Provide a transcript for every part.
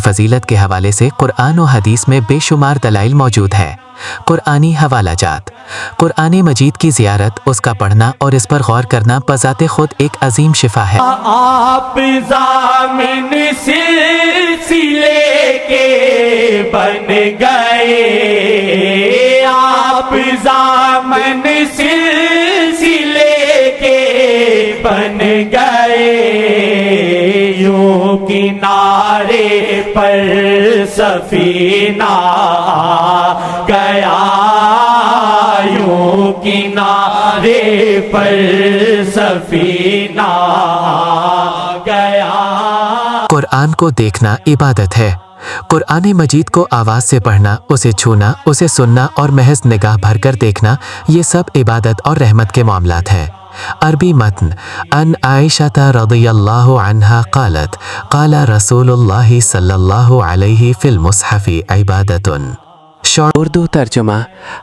فضیلت کے حوالے سے قرآن و حدیث میں بے شمار دلائل موجود ہے۔ قرآنی حوالہ جات۔ قرآن مجید کی زیارت، اس کا پڑھنا اور اس پر غور کرنا بذات خود ایک عظیم شفا ہے۔ آپ ضامن سلسلے کے بن گئے، آپ ضامن سلسلے کے بن گئے، یوں کنارے پر سفینہ گیا، یوں کنارے پر سفینہ گیا۔ قرآن کو دیکھنا عبادت ہے۔ قرآن مجید کو آواز سے پڑھنا، اسے چھونا، اسے سننا اور محض نگاہ بھر کر دیکھنا، یہ سب عبادت اور رحمت کے معاملات ہیں۔ عربی متن: ان عائشہ رضی اللہ عنہا قالت قال رسول اللہ صلی اللہ علیہ فی المصحف عبادت۔ اردو ترجمہ: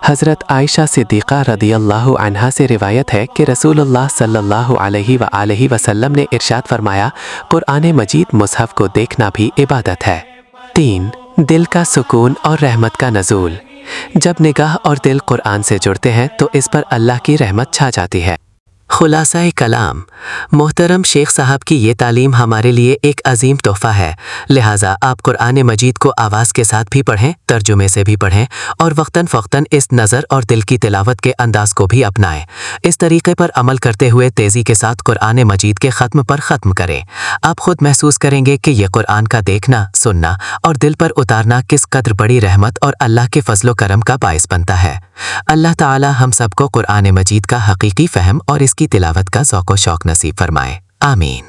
حضرت عائشہ صدیقہ رضی اللہ عنہا سے روایت ہے کہ رسول اللہ صلی اللہ علیہ وآلہ وسلم نے ارشاد فرمایا، قرآن مجید مصحف کو دیکھنا بھی عبادت ہے۔ 3. دل کا سکون اور رحمت کا نزول۔ جب نگاہ اور دل قرآن سے جڑتے ہیں تو اس پر اللہ کی رحمت چھا جاتی ہے۔ خلاصہ کلام: محترم شیخ صاحب کی یہ تعلیم ہمارے لیے ایک عظیم تحفہ ہے، لہٰذا آپ قرآن مجید کو آواز کے ساتھ بھی پڑھیں، ترجمے سے بھی پڑھیں اور وقتاً فوقتاً اس نظر اور دل کی تلاوت کے انداز کو بھی اپنائیں۔ اس طریقے پر عمل کرتے ہوئے تیزی کے ساتھ قرآن مجید کے ختم پر ختم کریں۔ آپ خود محسوس کریں گے کہ یہ قرآن کا دیکھنا، سننا اور دل پر اتارنا کس قدر بڑی رحمت اور اللہ کے فضل و کرم کا باعث بنتا ہے۔ اللہ تعالی ہم سب کو قرآن مجید کا حقیقی فہم اور اس کی تلاوت کا ذوق و شوق نصیب فرمائے، آمین۔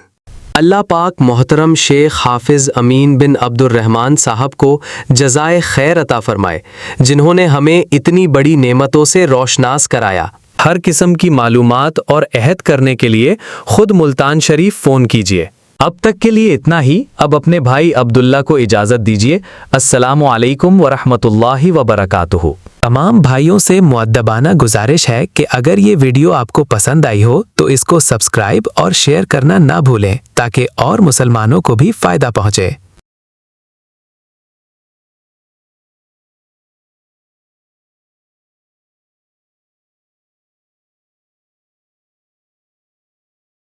اللہ پاک محترم شیخ حافظ امین بن عبد الرحمن صاحب کو جزائے خیر عطا فرمائے، جنہوں نے ہمیں اتنی بڑی نعمتوں سے روشناس کرایا۔ ہر قسم کی معلومات اور عہد کرنے کے لیے خود ملتان شریف فون کیجیے۔ اب تک کے لیے اتنا ہی، اب اپنے بھائی عبداللہ کو اجازت دیجیے۔ السلام علیکم ورحمۃ اللہ وبرکاتہ۔ تمام بھائیوں سے مؤدبانہ گزارش ہے کہ اگر یہ ویڈیو آپ کو پسند آئی ہو تو اس کو سبسکرائب اور شیئر کرنا نہ بھولیں تاکہ اور مسلمانوں کو بھی فائدہ پہنچے۔